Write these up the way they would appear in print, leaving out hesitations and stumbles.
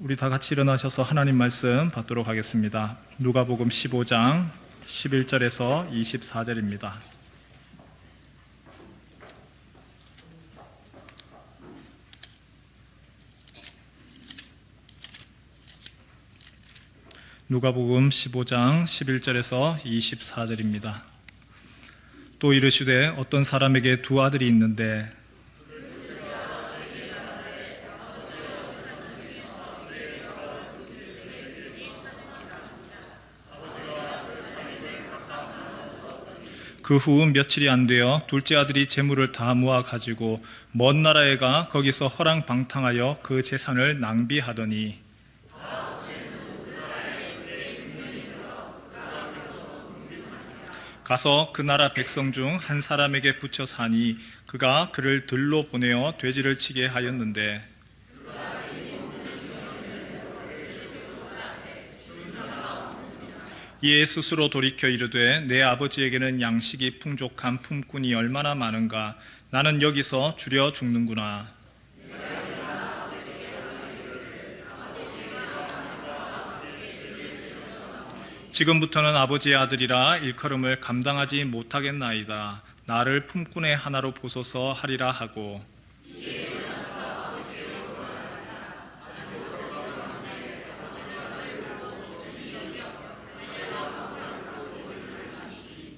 우리 다 같이 일어나셔서 하나님 말씀 받도록 하겠습니다. 누가복음 15장 11절에서 24절입니다. 누가복음 15장 11절에서 24절입니다. 또 이르시되 어떤 사람에게 두 아들이 있는데 그 후 며칠이 안 되어 둘째 아들이 재물을 다 모아 가지고 먼 나라에 가 거기서 허랑방탕하여 그 재산을 낭비하더니 가서 그 나라 백성 중 한 사람에게 붙여 사니 그가 그를 들로 보내어 돼지를 치게 하였는데 이에 스스로 돌이켜 이르되 내 아버지에게는 양식이 풍족한 품꾼이 얼마나 많은가 나는 여기서 줄여 죽는구나. 지금부터는 아버지의 아들이라 일컬음을 감당하지 못하겠나이다. 나를 품꾼의 하나로 보소서 하리라 하고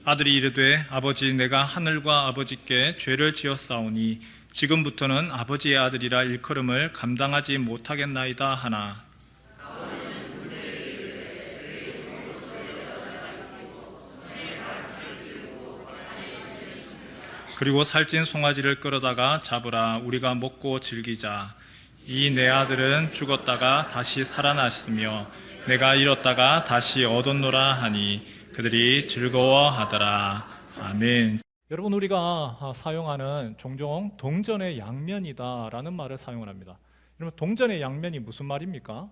아들이 이르되 아버지 내가 하늘과 아버지께 죄를 지었사오니 지금부터는 아버지의 아들이라 일컬음을 감당하지 못하겠나이다 하나 그리고 살찐 송아지를 끌어다가 잡으라 우리가 먹고 즐기자. 이 내 아들은 죽었다가 다시 살아났으며 내가 잃었다가 다시 얻었노라 하니 그들이 즐거워하더라. 아멘. 여러분, 우리가 사용하는 종종 동전의 양면이다라는 말을 사용을 합니다. 여러분, 동전의 양면이 무슨 말입니까?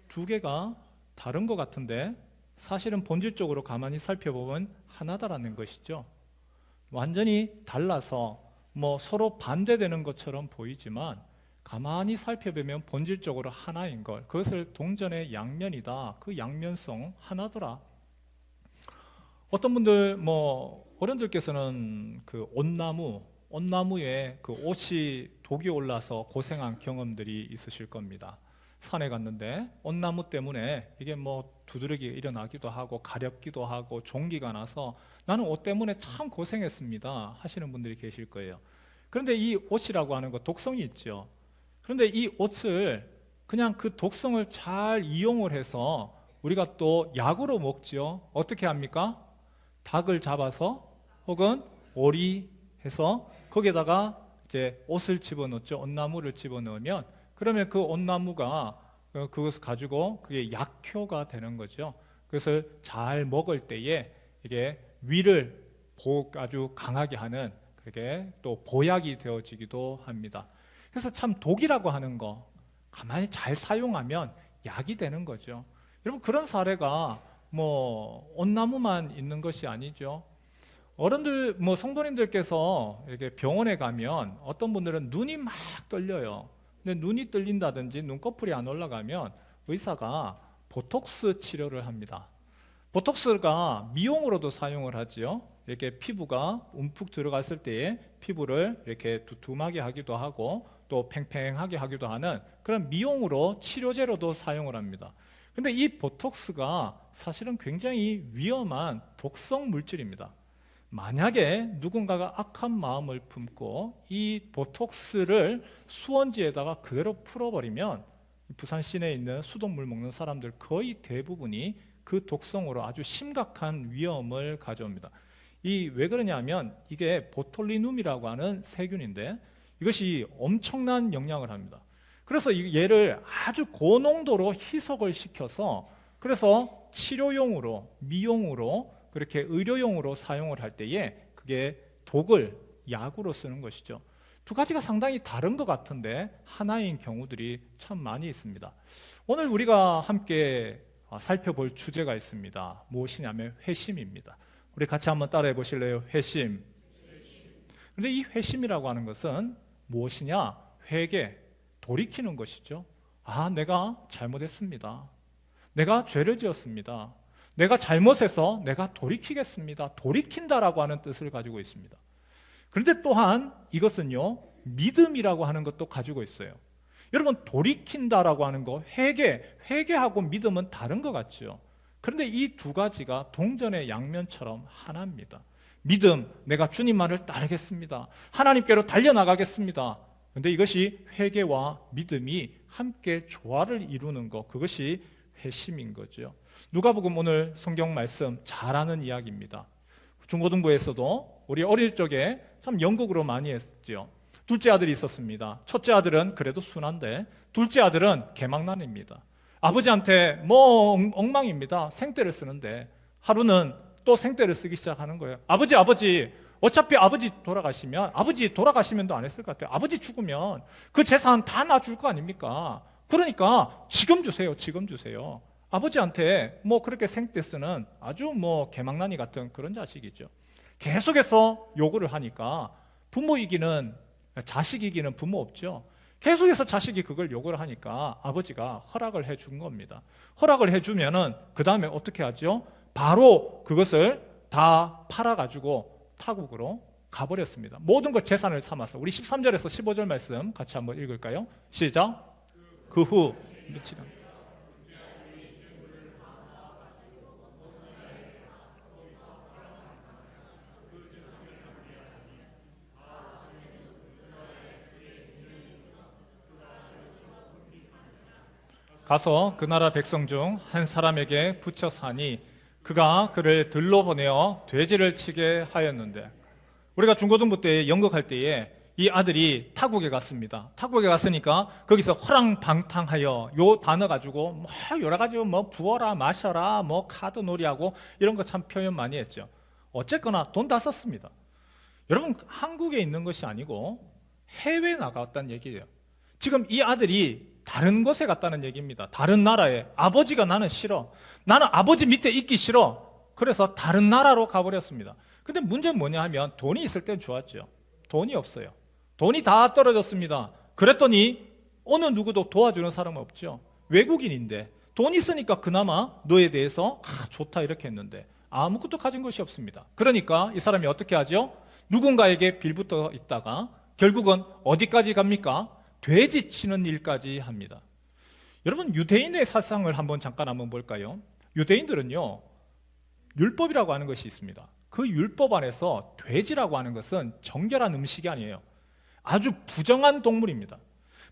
두 개가 다른 것 같은데 사실은 본질적으로 가만히 살펴보면 하나다라는 것이죠. 완전히 달라서 서로 반대되는 것처럼 보이지만 가만히 살펴보면 본질적으로 하나인 걸, 그것을 동전의 양면이다, 그 양면성 하나더라. 어떤 분들 어른들께서는 그 온나무에 그 옷이 독이 올라서 고생한 경험들이 있으실 겁니다. 산에 갔는데 온나무 때문에 이게 두드러기 일어나기도 하고 가렵기도 하고 종기가 나서 나는 옷 때문에 참 고생했습니다 하시는 분들이 계실 거예요. 그런데 이 옷이라고 하는 거 독성이 있죠. 그런데 이 옷을 그냥 그 독성을 잘 이용을 해서 우리가 또 약으로 먹죠. 어떻게 합니까? 닭을 잡아서 혹은 오리 해서 거기에다가 이제 옷을 집어넣죠. 온나무를 집어넣으면 그러면 그 온나무가 그것을 가지고 그게 약효가 되는 거죠. 그것을 잘 먹을 때에 이게 위를 아주 강하게 하는 그게 또 보약이 되어지기도 합니다. 그래서 참 독이라고 하는 거 가만히 잘 사용하면 약이 되는 거죠. 여러분, 그런 사례가 온나무만 있는 것이 아니죠. 어른들 성도님들께서 이렇게 병원에 가면 어떤 분들은 눈이 막 떨려요. 근데 눈이 떨린다든지 눈꺼풀이 안 올라가면 의사가 보톡스 치료를 합니다. 보톡스가 미용으로도 사용을 하죠. 이렇게 피부가 움푹 들어갔을 때에 피부를 이렇게 두툼하게 하기도 하고 또 팽팽하게 하기도 하는 그런 미용으로 치료제로도 사용을 합니다. 근데 이 보톡스가 사실은 굉장히 위험한 독성 물질입니다. 만약에 누군가가 악한 마음을 품고 이 보톡스를 수원지에다가 그대로 풀어버리면 부산 시내에 있는 수돗물 먹는 사람들 거의 대부분이 그 독성으로 아주 심각한 위험을 가져옵니다. 왜 그러냐면 이게 보톨리눔이라고 하는 세균인데 이것이 엄청난 영향을 합니다. 그래서 얘를 아주 고농도로 희석을 시켜서 그래서 치료용으로 미용으로 그렇게 의료용으로 사용을 할 때에 그게 독을 약으로 쓰는 것이죠. 두 가지가 상당히 다른 것 같은데 하나인 경우들이 참 많이 있습니다. 오늘 우리가 함께 살펴볼 주제가 있습니다. 무엇이냐면 회심입니다. 우리 같이 한번 따라해 보실래요? 회심. 그런데 이 회심이라고 하는 것은 무엇이냐? 회개, 돌이키는 것이죠. 아, 내가 잘못했습니다. 내가 죄를 지었습니다. 내가 잘못해서 내가 돌이키겠습니다. 돌이킨다라고 하는 뜻을 가지고 있습니다. 그런데 또한 이것은요, 믿음이라고 하는 것도 가지고 있어요. 여러분, 돌이킨다라고 하는 거, 회개하고 믿음은 다른 것 같죠. 그런데 이 두 가지가 동전의 양면처럼 하나입니다. 믿음, 내가 주님만을 따르겠습니다. 하나님께로 달려나가겠습니다. 그런데 이것이 회개와 믿음이 함께 조화를 이루는 것, 그것이 회심인 거죠. 누가복음 오늘 성경 말씀 잘 아는 이야기입니다. 중고등부에서도 우리 어릴 적에 참 연극으로 많이 했죠. 둘째 아들이 있었습니다. 첫째 아들은 그래도 순한데 둘째 아들은 개망난입니다. 아버지한테 뭐 엉망입니다. 생떼를 쓰는데 하루는 또 생떼를 쓰기 시작하는 거예요. 아버지, 어차피 아버지 돌아가시면도 안 했을 것 같아요. 아버지 죽으면 그 재산 다 놔줄 거 아닙니까? 그러니까 지금 주세요. 아버지한테 뭐 그렇게 생떼 쓰는 아주 뭐 개망난이 같은 그런 자식이죠. 계속해서 요구를 하니까 자식 이기는 부모 없죠. 계속해서 자식이 그걸 요구를 하니까 아버지가 허락을 해준 겁니다. 허락을 해주면은 그 다음에 어떻게 하죠? 바로 그것을 다 팔아가지고 타국으로 가버렸습니다. 모든 것 재산을 삼아서. 우리 13절에서 15절 말씀 같이 한번 읽을까요? 시작. 그 후 미치는 가서 그 나라 백성 중 한 사람에게 붙여 사니 그가 그를 들로 보내어 돼지를 치게 하였는데, 우리가 중고등부 때 연극할 때에 이 아들이 타국에 갔습니다. 타국에 갔으니까 거기서 허랑방탕하여 요 단어 가지고 뭐 여러 가지 뭐 부어라 마셔라 뭐 카드 놀이하고 이런 거 참 표현 많이 했죠. 어쨌거나 돈 다 썼습니다. 여러분, 한국에 있는 것이 아니고 해외에 나갔다는 얘기예요. 지금 이 아들이 다른 곳에 갔다는 얘기입니다. 다른 나라에. 아버지가 나는 싫어. 나는 아버지 밑에 있기 싫어. 그래서 다른 나라로 가버렸습니다. 근데 문제는 뭐냐 하면 돈이 있을 땐 좋았죠. 돈이 없어요. 돈이 다 떨어졌습니다. 그랬더니 어느 누구도 도와주는 사람은 없죠. 외국인인데 돈 있으니까 그나마 너에 대해서 좋다 이렇게 했는데 아무것도 가진 것이 없습니다. 그러니까 이 사람이 어떻게 하죠? 누군가에게 빌붙어 있다가 결국은 어디까지 갑니까? 돼지 치는 일까지 합니다. 여러분, 유대인의 사상을 잠깐 볼까요? 유대인들은요, 율법이라고 하는 것이 있습니다. 그 율법 안에서 돼지라고 하는 것은 정결한 음식이 아니에요. 아주 부정한 동물입니다.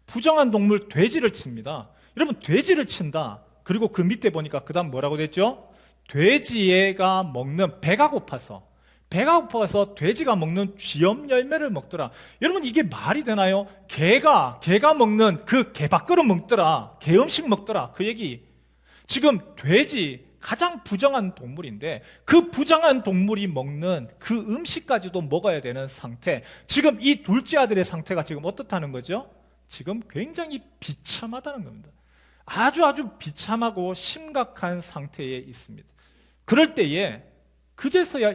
부정한 동물 돼지를 칩니다. 여러분, 돼지를 친다. 그리고 그 밑에 보니까 그 다음 뭐라고 됐죠? 돼지가 먹는 배가 고파서 돼지가 먹는 쥐염 열매를 먹더라. 여러분, 이게 말이 되나요? 개가 먹는 그 개밥그릇 먹더라. 개 음식 먹더라. 그 얘기. 지금 돼지 가장 부정한 동물인데 그 부정한 동물이 먹는 그 음식까지도 먹어야 되는 상태. 지금 이 둘째 아들의 상태가 지금 어떻다는 거죠? 지금 굉장히 비참하다는 겁니다. 아주 비참하고 심각한 상태에 있습니다. 그럴 때에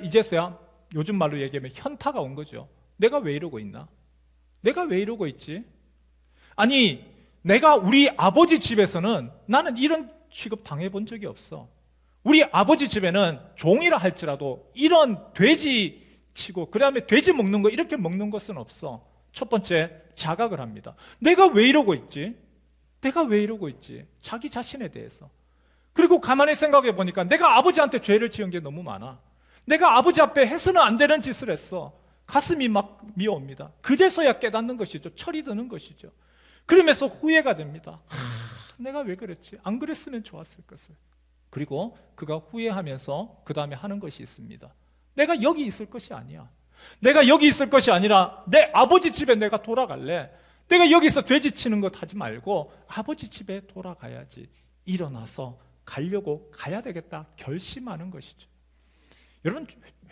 이제서야 요즘 말로 얘기하면 현타가 온 거죠. 내가 왜 이러고 있나? 내가 왜 이러고 있지? 아니, 내가 우리 아버지 집에서는 나는 이런 취급 당해본 적이 없어. 우리 아버지 집에는 종이라 할지라도 이런 돼지 치고 그 다음에 돼지 먹는 거 이렇게 먹는 것은 없어. 첫 번째, 자각을 합니다. 내가 왜 이러고 있지? 자기 자신에 대해서. 그리고 가만히 생각해 보니까 내가 아버지한테 죄를 지은 게 너무 많아. 내가 아버지 앞에 해서는 안 되는 짓을 했어. 가슴이 막 미어옵니다. 그제서야 깨닫는 것이죠. 철이 드는 것이죠. 그러면서 후회가 됩니다. 내가 왜 그랬지? 안 그랬으면 좋았을 것을. 그리고 그가 후회하면서 그 다음에 하는 것이 있습니다. 내가 여기 있을 것이 아니야. 내가 여기 있을 것이 아니라 내 아버지 집에 내가 돌아갈래. 내가 여기서 돼지 치는 것 하지 말고 아버지 집에 돌아가야지. 일어나서 가야 되겠다 결심하는 것이죠. 여러분,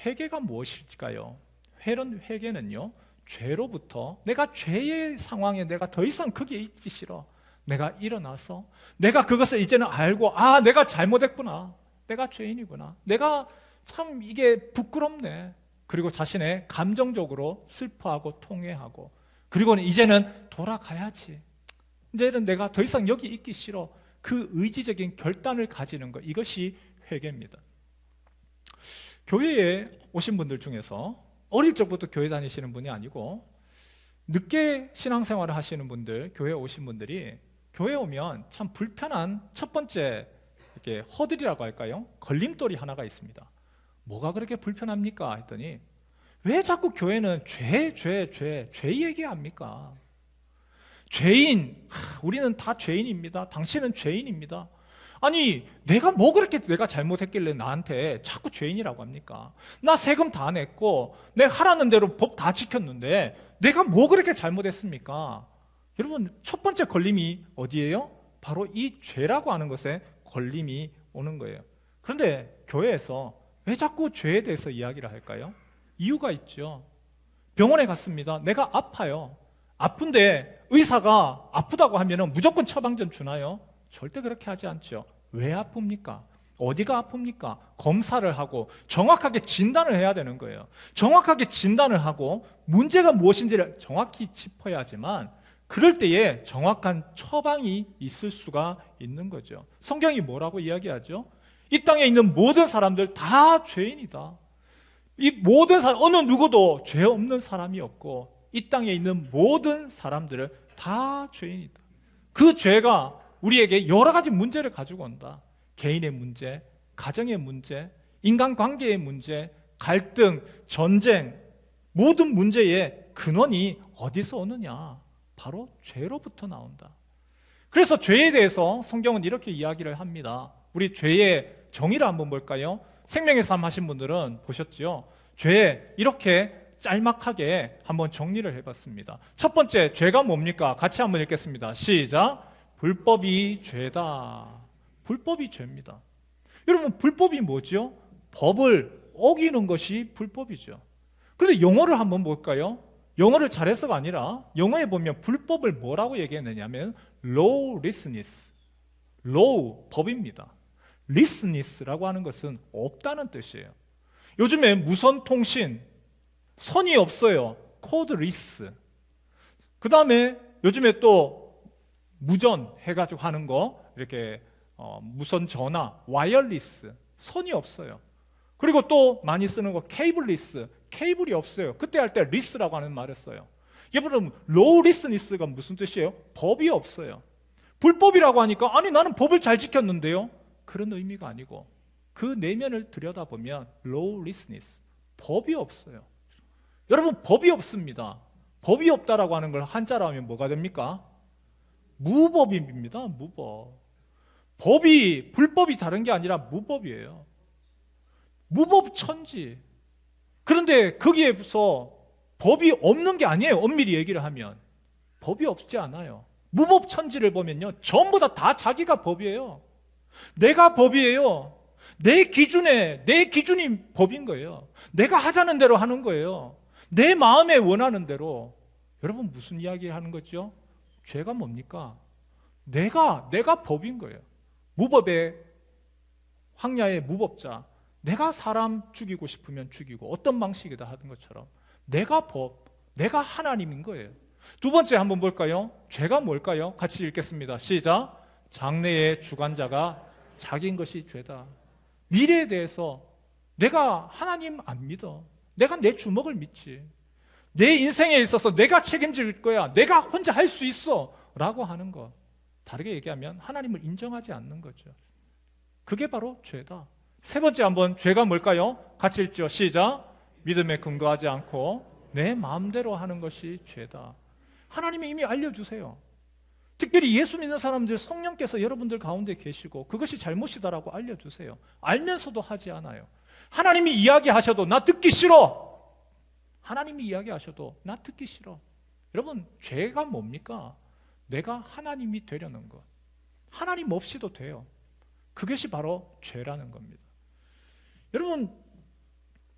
회개가 무엇일까요? 회개는요, 죄로부터 내가 죄의 상황에 내가 더 이상 거기에 있기 싫어. 내가 일어나서 내가 그것을 이제는 알고 내가 잘못했구나. 내가 죄인이구나. 내가 참 이게 부끄럽네. 그리고 자신의 감정적으로 슬퍼하고 통회하고 그리고는 이제는 돌아가야지. 이제는 내가 더 이상 여기 있기 싫어. 그 의지적인 결단을 가지는 것, 이것이 회개입니다. 교회에 오신 분들 중에서 어릴 적부터 교회 다니시는 분이 아니고 늦게 신앙생활을 하시는 분들, 교회에 오신 분들이 교회에 오면 참 불편한 첫 번째 이렇게 허들이라고 할까요? 걸림돌이 하나가 있습니다. 뭐가 그렇게 불편합니까? 했더니 왜 자꾸 교회는 죄 얘기합니까? 죄인, 우리는 다 죄인입니다. 당신은 죄인입니다. 아니, 내가 뭐 그렇게 내가 잘못했길래 나한테 자꾸 죄인이라고 합니까? 나 세금 다 냈고 내 하라는 대로 법 다 지켰는데 내가 뭐 그렇게 잘못했습니까? 여러분, 첫 번째 걸림이 어디예요? 바로 이 죄라고 하는 것에 걸림이 오는 거예요. 그런데 교회에서 왜 자꾸 죄에 대해서 이야기를 할까요? 이유가 있죠. 병원에 갔습니다. 내가 아파요. 아픈데 의사가 아프다고 하면 무조건 처방전 주나요? 절대 그렇게 하지 않죠. 왜 아픕니까? 어디가 아픕니까? 검사를 하고 정확하게 진단을 해야 되는 거예요. 정확하게 진단을 하고 문제가 무엇인지를 정확히 짚어야 하지만 그럴 때에 정확한 처방이 있을 수가 있는 거죠. 성경이 뭐라고 이야기하죠? 이 땅에 있는 모든 사람들 다 죄인이다. 이 모든 사람, 어느 누구도 죄 없는 사람이 없고 이 땅에 있는 모든 사람들은 다 죄인이다. 그 죄가 우리에게 여러 가지 문제를 가지고 온다. 개인의 문제, 가정의 문제, 인간관계의 문제, 갈등, 전쟁, 모든 문제의 근원이 어디서 오느냐? 바로 죄로부터 나온다. 그래서 죄에 대해서 성경은 이렇게 이야기를 합니다. 우리 죄의 정의를 한번 볼까요? 생명의 삶 하신 분들은 보셨죠? 죄 이렇게 짤막하게 한번 정리를 해봤습니다. 첫 번째, 죄가 뭡니까? 같이 한번 읽겠습니다. 시작. 불법이 죄다. 불법이 죄입니다. 여러분, 불법이 뭐죠? 법을 어기는 것이 불법이죠. 그런데 영어를 한번 볼까요? 영어를 잘해서가 아니라 영어에 보면 불법을 뭐라고 얘기했느냐면 lawlessness. law, 법입니다. lessness라고 하는 것은 없다는 뜻이에요. 요즘에 무선 통신, 선이 없어요. codeless. 그 다음에 요즘에 또 무전 해가지고 하는 거, 이렇게 무선 전화, 와이어리스, 선이 없어요. 그리고 또 많이 쓰는 거 케이블리스, 케이블이 없어요. 그때 할 때 리스라고 하는 말을 써요. 여러분, lawlessness가 무슨 뜻이에요? 법이 없어요. 불법이라고 하니까 아니 나는 법을 잘 지켰는데요. 그런 의미가 아니고 그 내면을 들여다보면 lawlessness, 법이 없어요. 여러분, 법이 없습니다. 법이 없다라고 하는 걸 한자로 하면 뭐가 됩니까? 무법입니다. 무법. 법이, 불법이 다른 게 아니라 무법이에요. 무법천지. 그런데 거기에서 법이 없는 게 아니에요. 엄밀히 얘기를 하면 법이 없지 않아요. 무법천지를 보면요, 전부 다 자기가 법이에요. 내가 법이에요. 내 기준이 법인 거예요. 내가 하자는 대로 하는 거예요. 내 마음에 원하는 대로. 여러분, 무슨 이야기를 하는 거죠? 죄가 뭡니까? 내가 법인 거예요. 무법의 황야의 무법자. 내가 사람 죽이고 싶으면 죽이고 어떤 방식이다 하던 것처럼 내가 법, 내가 하나님인 거예요. 두 번째 한번 볼까요? 죄가 뭘까요? 같이 읽겠습니다. 시작. 장래의 주관자가 자기인 것이 죄다. 미래에 대해서 내가 하나님 안 믿어. 내가 내 주먹을 믿지. 내 인생에 있어서 내가 책임질 거야. 내가 혼자 할 수 있어 라고 하는 것. 다르게 얘기하면 하나님을 인정하지 않는 거죠. 그게 바로 죄다. 세 번째 한번 죄가 뭘까요? 같이 읽죠. 시작. 믿음에 근거하지 않고 내 마음대로 하는 것이 죄다. 하나님이 이미 알려주세요. 특별히 예수 믿는 사람들, 성령께서 여러분들 가운데 계시고 그것이 잘못이다라고 알려주세요. 알면서도 하지 않아요. 하나님이 이야기하셔도 나 듣기 싫어. 하나님이 이야기하셔도 나 듣기 싫어. 여러분, 죄가 뭡니까? 내가 하나님이 되려는 것. 하나님 없이도 돼요. 그것이 바로 죄라는 겁니다. 여러분,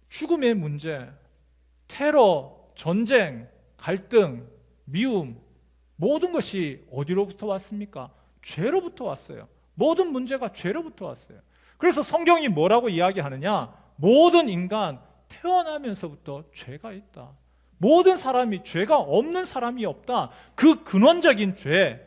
죽음의 문제, 테러, 전쟁, 갈등, 미움, 모든 것이 어디로부터 왔습니까? 죄로부터 왔어요. 모든 문제가 죄로부터 왔어요. 그래서 성경이 뭐라고 이야기하느냐? 모든 인간 태어나면서부터 죄가 있다. 모든 사람이 죄가 없는 사람이 없다. 그 근원적인 죄,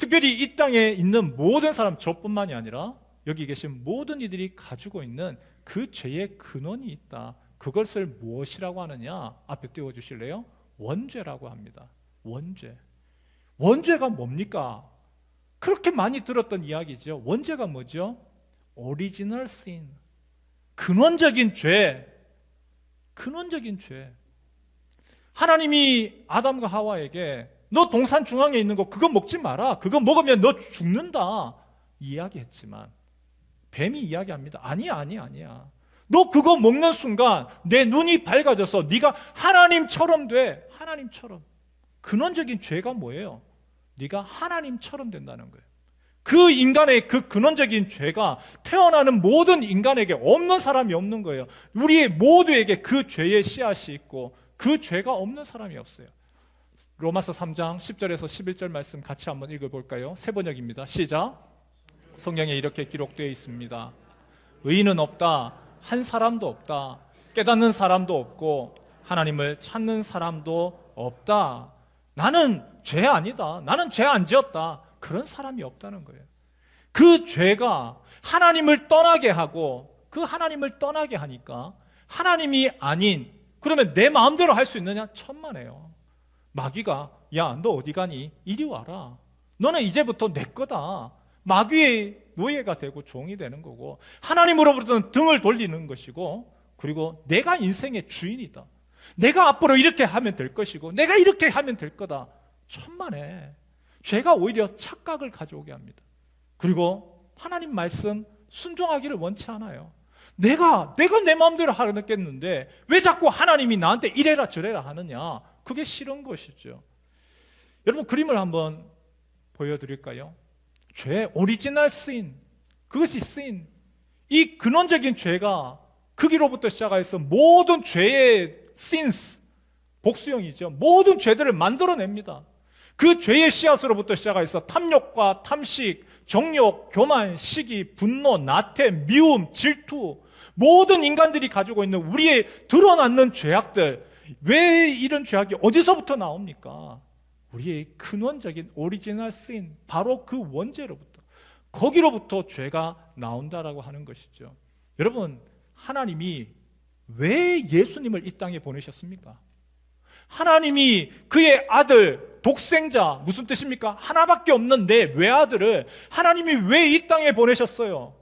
특별히 이 땅에 있는 모든 사람, 저뿐만이 아니라 여기 계신 모든 이들이 가지고 있는 그 죄의 근원이 있다. 그것을 무엇이라고 하느냐? 앞에 띄워주실래요? 원죄라고 합니다. 원죄. 원죄가 뭡니까? 그렇게 많이 들었던 이야기죠. 원죄가 뭐죠? 오리지널 신. 근원적인 죄. 근원적인 죄. 하나님이 아담과 하와에게 너 동산 중앙에 있는 거 그거 먹지 마라. 그거 먹으면 너 죽는다. 이야기했지만 뱀이 이야기합니다. 아니야. 너 그거 먹는 순간 내 눈이 밝아져서 네가 하나님처럼 돼. 하나님처럼. 근원적인 죄가 뭐예요? 네가 하나님처럼 된다는 거예요. 그 인간의 그 근원적인 죄가 태어나는 모든 인간에게 없는 사람이 없는 거예요. 우리 모두에게 그 죄의 씨앗이 있고 그 죄가 없는 사람이 없어요. 로마서 3장 10절에서 11절 말씀 같이 한번 읽어볼까요? 새 번역입니다. 시작. 성경에 이렇게 기록되어 있습니다. 의인은 없다. 한 사람도 없다. 깨닫는 사람도 없고 하나님을 찾는 사람도 없다. 나는 죄 아니다. 나는 죄 안 지었다. 그런 사람이 없다는 거예요. 그 죄가 하나님을 떠나게 하고 그 하나님을 떠나게 하니까 하나님이 아닌, 그러면 내 마음대로 할 수 있느냐? 천만에요. 마귀가 야, 너 어디 가니? 이리 와라. 너는 이제부터 내 거다. 마귀의 노예가 되고 종이 되는 거고 하나님으로부터는 등을 돌리는 것이고, 그리고 내가 인생의 주인이다. 내가 앞으로 이렇게 하면 될 것이고 내가 이렇게 하면 될 거다. 천만에 죄가 오히려 착각을 가져오게 합니다. 그리고 하나님 말씀 순종하기를 원치 않아요. 내가 내 마음대로 하겠는데 왜 자꾸 하나님이 나한테 이래라 저래라 하느냐? 그게 싫은 것이죠. 여러분, 그림을 한번 보여드릴까요? 죄, 오리지널 신, 그것이 신. 이 근원적인 죄가 거기로부터 시작해서 모든 죄의 sins, 복수형이죠. 모든 죄들을 만들어냅니다. 그 죄의 씨앗으로부터 시작해서 탐욕과 탐식, 정욕, 교만, 시기, 분노, 나태, 미움, 질투, 모든 인간들이 가지고 있는 우리의 드러나는 죄악들, 왜 이런 죄악이 어디서부터 나옵니까? 우리의 근원적인 오리지널 신, 바로 그 원죄로부터, 거기로부터 죄가 나온다라고 하는 것이죠. 여러분, 하나님이 왜 예수님을 이 땅에 보내셨습니까? 하나님이 그의 아들, 독생자, 무슨 뜻입니까? 하나밖에 없는 내 외아들을 하나님이 왜 이 땅에 보내셨어요?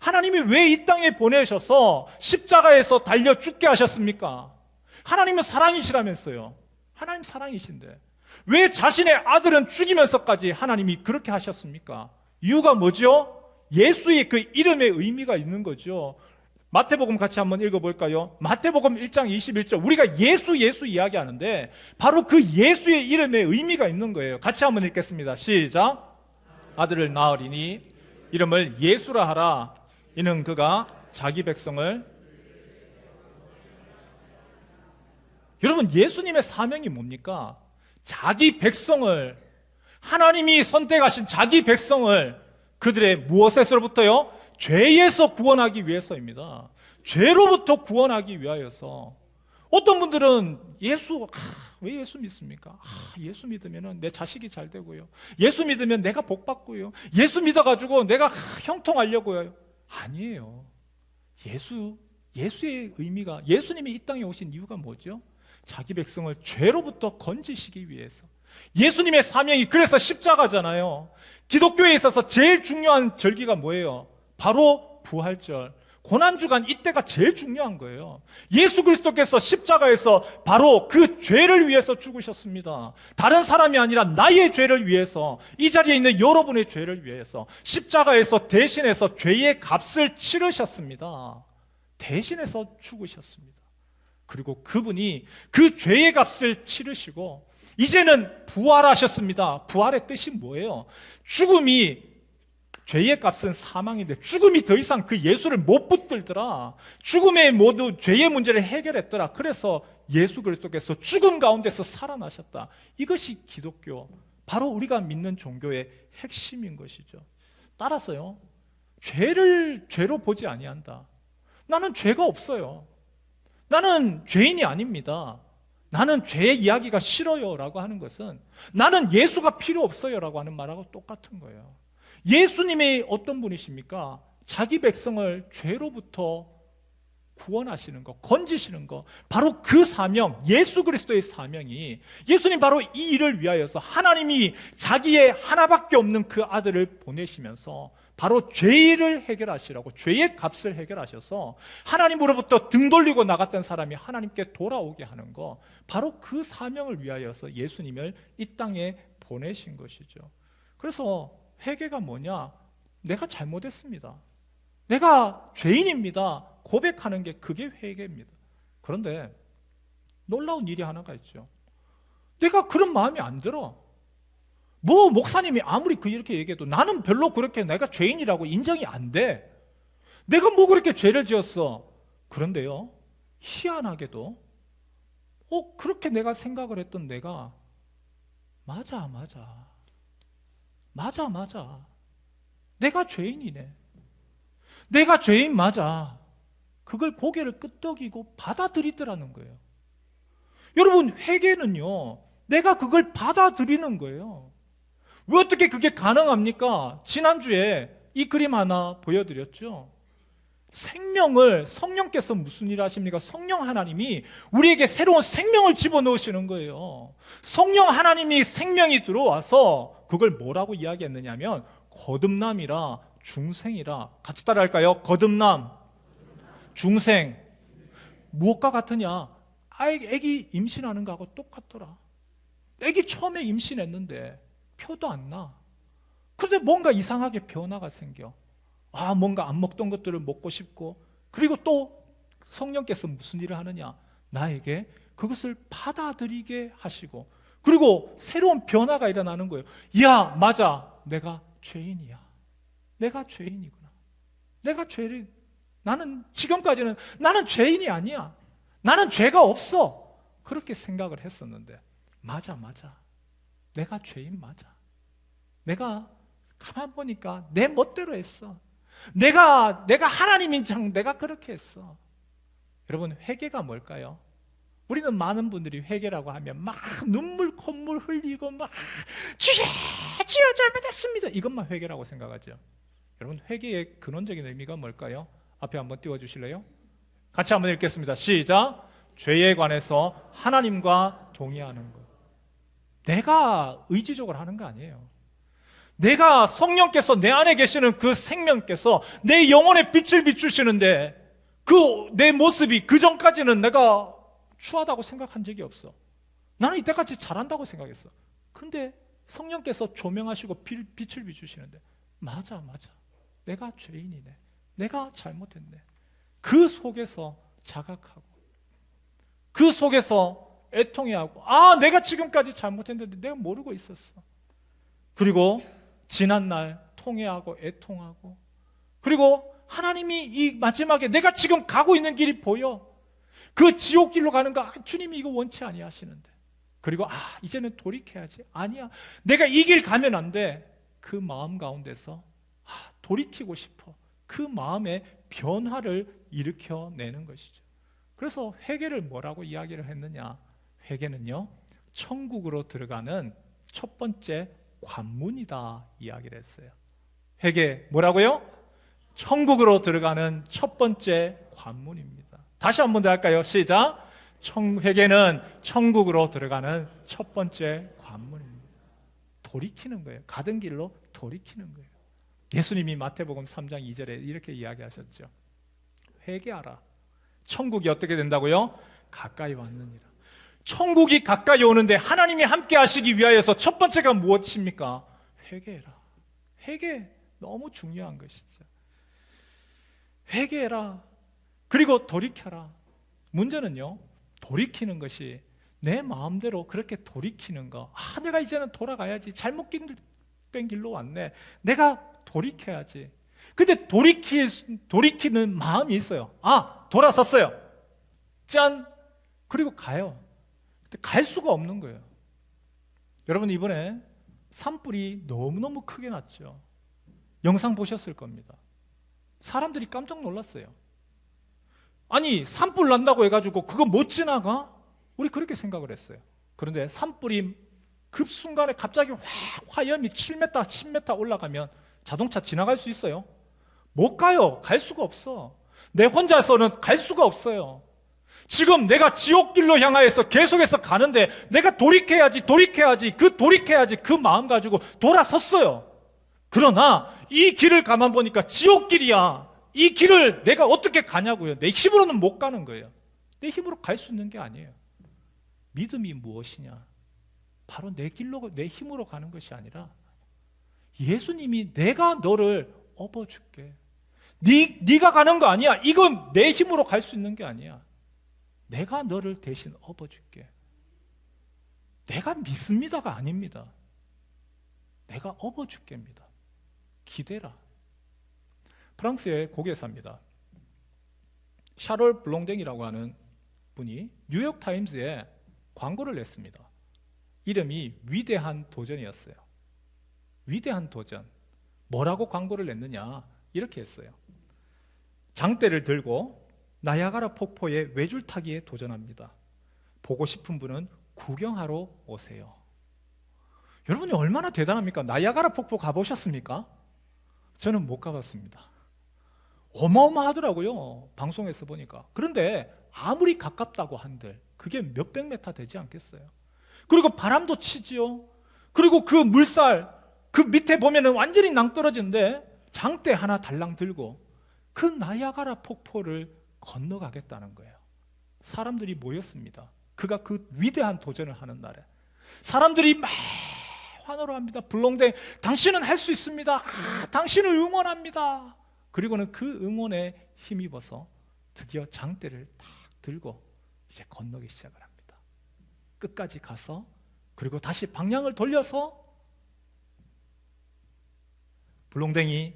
하나님이 왜 이 땅에 보내셔서 십자가에서 달려 죽게 하셨습니까? 하나님은 사랑이시라면서요. 하나님 사랑이신데 왜 자신의 아들은 죽이면서까지 하나님이 그렇게 하셨습니까? 이유가 뭐죠? 예수의 그 이름의 의미가 있는 거죠. 마태복음 같이 한번 읽어볼까요? 마태복음 1장 21절. 우리가 예수 이야기하는데 바로 그 예수의 이름의 의미가 있는 거예요. 같이 한번 읽겠습니다. 시작. 아들을 낳으리니 이름을 예수라 하라. 이는 그가 자기 백성을. 여러분, 예수님의 사명이 뭡니까? 자기 백성을, 하나님이 선택하신 자기 백성을 그들의 무엇에서부터요? 죄에서 구원하기 위해서입니다. 죄로부터 구원하기 위하여서. 어떤 분들은 왜 예수 믿습니까? 예수 믿으면 내 자식이 잘 되고요. 예수 믿으면 내가 복 받고요. 예수 믿어가지고 내가 형통하려고요. 아니에요. 예수의 의미가, 예수님이 이 땅에 오신 이유가 뭐죠? 자기 백성을 죄로부터 건지시기 위해서. 예수님의 사명이 그래서 십자가잖아요. 기독교에 있어서 제일 중요한 절기가 뭐예요? 바로 부활절, 고난주간, 이때가 제일 중요한 거예요. 예수 그리스도께서 십자가에서 바로 그 죄를 위해서 죽으셨습니다. 다른 사람이 아니라 나의 죄를 위해서, 이 자리에 있는 여러분의 죄를 위해서 십자가에서 대신해서 죄의 값을 치르셨습니다. 대신해서 죽으셨습니다. 그리고 그분이 그 죄의 값을 치르시고 이제는 부활하셨습니다. 부활의 뜻이 뭐예요? 죄의 값은 사망인데 죽음이 더 이상 그 예수를 못 붙들더라. 죽음의 모두 죄의 문제를 해결했더라. 그래서 예수 그리스도께서 죽음 가운데서 살아나셨다. 이것이 기독교, 바로 우리가 믿는 종교의 핵심인 것이죠. 따라서요, 죄를 죄로 보지 아니한다. 나는 죄가 없어요. 나는 죄인이 아닙니다. 나는 죄의 이야기가 싫어요 라고 하는 것은 나는 예수가 필요 없어요 라고 하는 말하고 똑같은 거예요. 예수님이 어떤 분이십니까? 자기 백성을 죄로부터 구원하시는 거, 건지시는 거, 바로 그 사명, 예수 그리스도의 사명이, 예수님 바로 이 일을 위하여서 하나님이 자기의 하나밖에 없는 그 아들을 보내시면서 바로 죄를 해결하시라고, 죄의 값을 해결하셔서 하나님으로부터 등 돌리고 나갔던 사람이 하나님께 돌아오게 하는 거, 바로 그 사명을 위하여서 예수님을 이 땅에 보내신 것이죠. 그래서 회개가 뭐냐? 내가 잘못했습니다, 내가 죄인입니다, 고백하는 게 그게 회개입니다. 그런데 놀라운 일이 하나가 있죠. 내가 그런 마음이 안 들어. 뭐 목사님이 아무리 이렇게 얘기해도 나는 별로 그렇게 내가 죄인이라고 인정이 안 돼. 내가 뭐 그렇게 죄를 지었어. 그런데요, 희한하게도 그렇게 내가 생각을 했던 내가 맞아 내가 죄인이네, 내가 죄인 맞아, 그걸 고개를 끄덕이고 받아들이더라는 거예요. 여러분, 회개는요, 내가 그걸 받아들이는 거예요. 왜 어떻게 그게 가능합니까? 지난주에 이 그림 하나 보여드렸죠. 생명을, 성령께서 무슨 일을 하십니까? 성령 하나님이 우리에게 새로운 생명을 집어넣으시는 거예요. 성령 하나님이 생명이 들어와서 그걸 뭐라고 이야기했느냐면 거듭남이라, 중생이라. 같이 따라할까요? 거듭남, 중생. 무엇과 같으냐? 애기 임신하는 거하고 똑같더라. 애기 처음에 임신했는데 표도 안 나. 그런데 뭔가 이상하게 변화가 생겨. 뭔가 안 먹던 것들을 먹고 싶고, 그리고 또 성령께서 무슨 일을 하느냐? 나에게 그것을 받아들이게 하시고, 그리고 새로운 변화가 일어나는 거예요. 야, 맞아, 내가 죄인이야, 내가 죄인이구나, 내가 죄를, 나는 지금까지는 나는 죄인이 아니야, 나는 죄가 없어, 그렇게 생각을 했었는데 맞아 내가 죄인 맞아, 내가 가만 보니까 내 멋대로 했어, 내가 하나님인 장 내가 그렇게 했어. 여러분, 회개가 뭘까요? 우리는 많은 분들이 회개라고 하면 막 눈물 콧물 흘리고 막 주여 잘못했습니다, 이것만 회개라고 생각하죠. 여러분, 회개의 근원적인 의미가 뭘까요? 앞에 한번 띄워주실래요? 같이 한번 읽겠습니다. 시작. 죄에 관해서 하나님과 동의하는 것. 내가 의지적으로 하는 거 아니에요. 내가, 성령께서 내 안에 계시는 그 생명께서 내 영혼에 빛을 비추시는데 그 내 모습이 그 전까지는 내가 추하다고 생각한 적이 없어. 나는 이때까지 잘한다고 생각했어. 근데 성령께서 조명하시고 빛을 비추시는데 맞아 내가 죄인이네, 내가 잘못했네. 그 속에서 자각하고, 그 속에서 애통해하고, 내가 지금까지 잘못했는데 내가 모르고 있었어. 그리고 지난날 통회하고 애통하고, 그리고 하나님이 이 마지막에 내가 지금 가고 있는 길이 보여, 그 지옥길로 가는 거, 주님이 이거 원치 아니하시는데, 그리고 이제는 돌이켜야지. 아니야, 내가 이 길 가면 안 돼. 그 마음 가운데서 돌이키고 싶어. 그 마음의 변화를 일으켜내는 것이죠. 그래서 회개를 뭐라고 이야기를 했느냐? 회개는요, 천국으로 들어가는 첫 번째 관문이다 이야기를 했어요. 회개 뭐라고요? 천국으로 들어가는 첫 번째 관문입니다. 다시 한 번 더 할까요? 시작. 회개는 천국으로 들어가는 첫 번째 관문입니다. 돌이키는 거예요. 가던 길로 돌이키는 거예요. 예수님이 마태복음 3장 2절에 이렇게 이야기하셨죠. 회개하라. 천국이 어떻게 된다고요? 가까이 왔느니라. 천국이 가까이 오는데 하나님이 함께 하시기 위하여서 첫 번째가 무엇입니까? 회개해라. 회개 너무 중요한 것이죠. 회개해라. 그리고 돌이켜라. 문제는요, 돌이키는 것이 내 마음대로 그렇게 돌이키는 거. 내가 이제는 돌아가야지. 잘못된 길로 왔네. 내가 돌이켜야지. 근데 돌이키는 마음이 있어요. 돌아섰어요. 짠! 그리고 가요. 근데 갈 수가 없는 거예요. 여러분, 이번에 산불이 너무너무 크게 났죠. 영상 보셨을 겁니다. 사람들이 깜짝 놀랐어요. 아니, 산불 난다고 해가지고 그거 못 지나가? 우리 그렇게 생각을 했어요. 그런데 산불이 급순간에 갑자기 화염이 7m, 10m 올라가면 자동차 지나갈 수 있어요? 못 가요. 갈 수가 없어. 내 혼자서는 갈 수가 없어요. 지금 내가 지옥길로 향하여서 계속해서 가는데 내가 돌이켜야지 그 마음 가지고 돌아섰어요. 그러나 이 길을 가만 보니까 지옥길이야. 이 길을 내가 어떻게 가냐고요. 내 힘으로는 못 가는 거예요. 내 힘으로 갈 수 있는 게 아니에요. 믿음이 무엇이냐? 바로 내 길로, 내 힘으로 가는 것이 아니라 예수님이 내가 너를 업어줄게. 네가 가는 거 아니야. 이건 내 힘으로 갈 수 있는 게 아니야. 내가 너를 대신 업어줄게. 내가 믿습니다가 아닙니다. 내가 업어줄게입니다. 기대라. 프랑스의 고개사입니다. 샤롤 블롱댕이라고 하는 분이 뉴욕타임즈에 광고를 냈습니다. 이름이 위대한 도전이었어요. 위대한 도전. 뭐라고 광고를 냈느냐? 이렇게 했어요. 장대를 들고 나야가라 폭포의 외줄타기에 도전합니다. 보고 싶은 분은 구경하러 오세요. 여러분이 얼마나 대단합니까? 나야가라 폭포 가보셨습니까? 저는 못 가봤습니다. 어마어마하더라고요. 방송에서 보니까. 그런데 아무리 가깝다고 한들 그게 몇백 메타 되지 않겠어요? 그리고 바람도 치지요. 그리고 그 물살 그 밑에 보면은 완전히 낭떠러지인데 장대 하나 달랑 들고 그 나야가라 폭포를 건너가겠다는 거예요. 사람들이 모였습니다. 그가 그 위대한 도전을 하는 날에 사람들이 막 환호를 합니다. 블롱댕 당신은 할 수 있습니다. 당신을 응원합니다. 그리고는 그 응원에 힘입어서 드디어 장대를 딱 들고 이제 건너기 시작을 합니다. 끝까지 가서 그리고 다시 방향을 돌려서 블롱댕이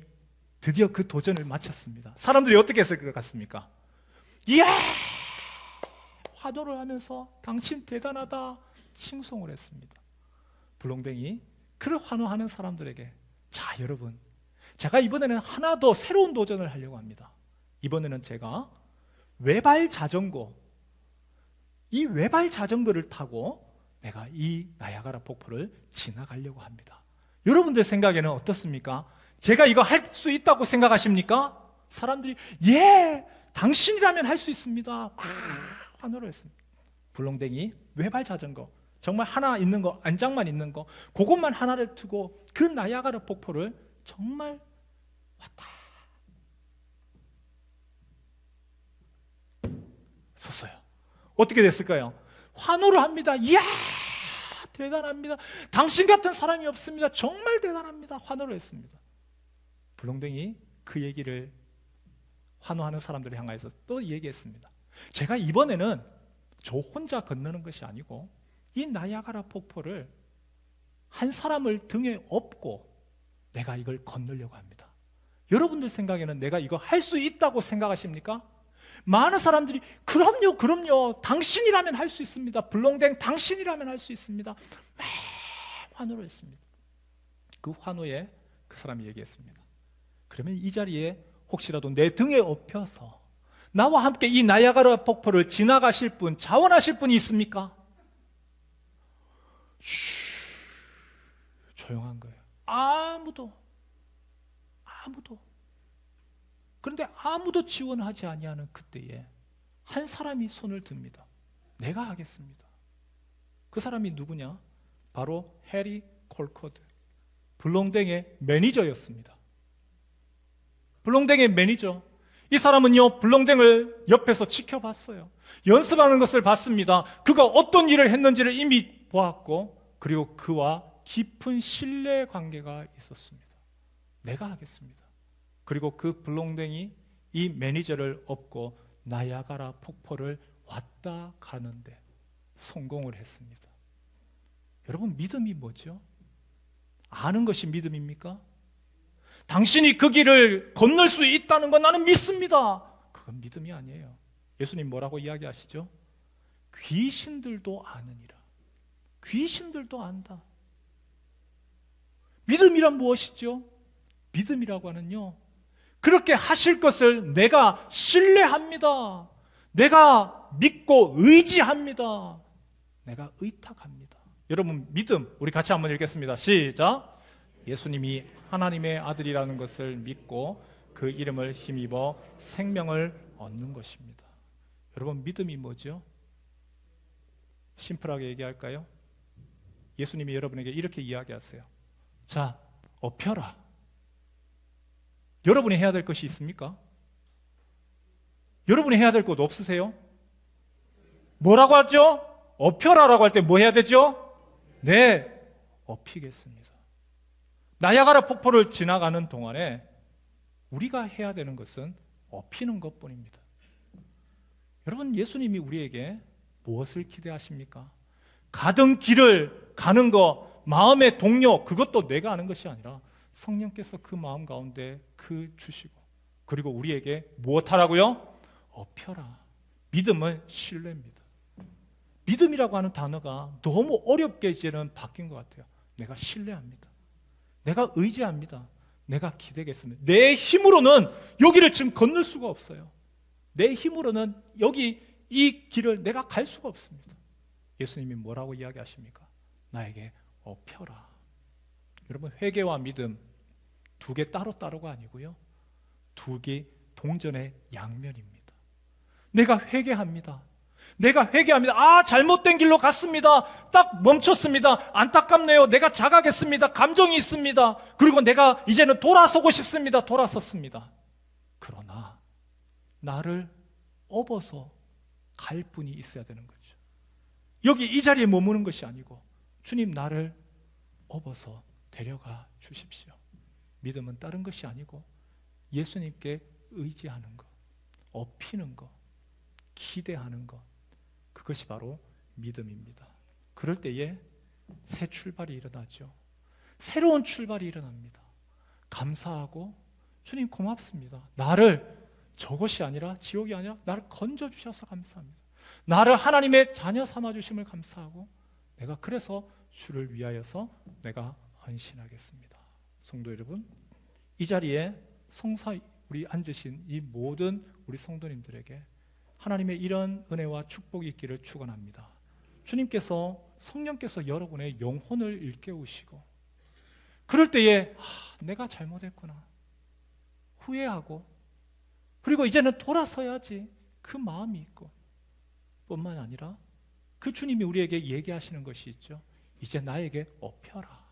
드디어 그 도전을 마쳤습니다. 사람들이 어떻게 했을 것 같습니까? 이야! 환호를 하면서 당신 대단하다 칭송을 했습니다. 블롱댕이 그를 환호하는 사람들에게 자 여러분 제가 이번에는 하나 더 새로운 도전을 하려고 합니다. 이번에는 제가 외발 자전거 이 외발 자전거를 타고 내가 이 나야가라 폭포를 지나가려고 합니다. 여러분들 생각에는 어떻습니까? 제가 이거 할 수 있다고 생각하십니까? 사람들이 예! 당신이라면 할 수 있습니다. 환호를 했습니다. 블롱댕이 외발 자전거 정말 하나 있는 거 안장만 있는 거 그것만 하나를 두고 그 나야가라 폭포를 정말 왔다 섰어요. 어떻게 됐을까요? 환호를 합니다. 이야 대단합니다. 당신 같은 사람이 없습니다. 정말 대단합니다. 환호를 했습니다. 블롱댕이 그 얘기를 환호하는 사람들을 향해서 또 얘기했습니다. 제가 이번에는 저 혼자 건너는 것이 아니고 이 나야가라 폭포를 한 사람을 등에 업고 내가 이걸 건너려고 합니다. 여러분들 생각에는 내가 이거 할 수 있다고 생각하십니까? 많은 사람들이 그럼요 당신이라면 할 수 있습니다. 블롱댕 당신이라면 할 수 있습니다. 막 환호를 했습니다. 그 환호에 그 사람이 얘기했습니다. 그러면 이 자리에 혹시라도 내 등에 업혀서 나와 함께 이 나야가라 폭포를 지나가실 분, 자원하실 분이 있습니까? 조용한 거예요. 아무도. 그런데 아무도 지원하지 아니하는 그때에 한 사람이 손을 듭니다. 내가 하겠습니다. 그 사람이 누구냐? 바로 해리 콜커드, 블롱댕의 매니저였습니다. 블롱댕의 매니저. 이 사람은요 블롱댕을 옆에서 지켜봤어요. 연습하는 것을 봤습니다. 그가 어떤 일을 했는지를 이미 보았고 그리고 그와 깊은 신뢰 관계가 있었습니다. 내가 하겠습니다. 그리고 그 블롱댕이 이 매니저를 업고 나야가라 폭포를 왔다 가는데 성공을 했습니다. 여러분 믿음이 뭐죠? 아는 것이 믿음입니까? 당신이 그 길을 건널 수 있다는 건 나는 믿습니다. 그건 믿음이 아니에요. 예수님 뭐라고 이야기하시죠? 귀신들도 아느니라. 귀신들도 안다. 믿음이란 무엇이죠? 믿음이라고 하는요 그렇게 하실 것을 내가 신뢰합니다. 내가 믿고 의지합니다. 내가 의탁합니다. 여러분 믿음 우리 같이 한번 읽겠습니다. 시작. 예수님이 하나님의 아들이라는 것을 믿고 그 이름을 힘입어 생명을 얻는 것입니다. 여러분 믿음이 뭐죠? 심플하게 얘기할까요? 예수님이 여러분에게 이렇게 이야기하세요. 자, 업혀라. 여러분이 해야 될 것이 있습니까? 여러분이 해야 될 것 없으세요? 뭐라고 하죠? 업혀라라고 할 때 뭐 해야 되죠? 네, 업히겠습니다. 나야가라 폭포를 지나가는 동안에 우리가 해야 되는 것은 업히는 것뿐입니다. 여러분 예수님이 우리에게 무엇을 기대하십니까? 가던 길을 가는 거, 마음의 동력, 그것도 내가 아는 것이 아니라 성령께서 그 마음 가운데 주시고, 그리고 우리에게 무엇하라고요? 업혀라. 믿음은 신뢰입니다. 믿음이라고 하는 단어가 너무 어렵게 이제는 바뀐 것 같아요. 내가 신뢰합니다. 내가 의지합니다. 내가 기대겠습니다. 내 힘으로는 여기를 지금 건널 수가 없어요. 내 힘으로는 여기 이 길을 내가 갈 수가 없습니다. 예수님이 뭐라고 이야기하십니까? 나에게 업혀라. 여러분 회개와 믿음 두 개 따로따로가 아니고요, 두 개 동전의 양면입니다. 내가 회개합니다. 아, 잘못된 길로 갔습니다. 딱 멈췄습니다. 안타깝네요. 내가 자각했습니다. 감정이 있습니다. 그리고 내가 이제는 돌아서고 싶습니다. 돌아섰습니다. 그러나 나를 업어서 갈 분이 있어야 되는 거죠. 여기 이 자리에 머무는 것이 아니고 주님 나를 업어서 데려가 주십시오. 믿음은 다른 것이 아니고 예수님께 의지하는 것, 업히는 것, 기대하는 것, 그것이 바로 믿음입니다. 그럴 때에 새 출발이 일어나죠. 새로운 출발이 일어납니다. 감사하고 주님 고맙습니다. 나를 저것이 아니라 지옥이 아니라 나를 건져주셔서 감사합니다. 나를 하나님의 자녀 삼아주심을 감사하고 내가 그래서 주를 위하여서 내가 헌신하겠습니다. 성도 여러분, 이 자리에 성사 우리 앉으신 이 모든 우리 성도님들에게 하나님의 이런 은혜와 축복이 있기를 축원합니다. 주님께서 성령께서 여러분의 영혼을 일깨우시고 그럴 때에 내가 잘못했구나 후회하고 그리고 이제는 돌아서야지 그 마음이 있고 뿐만 아니라 그 주님이 우리에게 얘기하시는 것이 있죠. 이제 나에게 업혀라.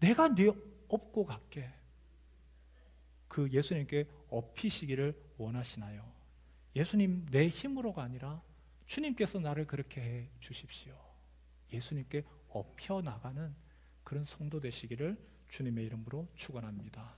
내가 네 업고 갈게. 그 예수님께 업히시기를 원하시나요? 예수님 내 힘으로가 아니라 주님께서 나를 그렇게 해 주십시오. 예수님께 업혀 나가는 그런 성도 되시기를 주님의 이름으로 축원합니다.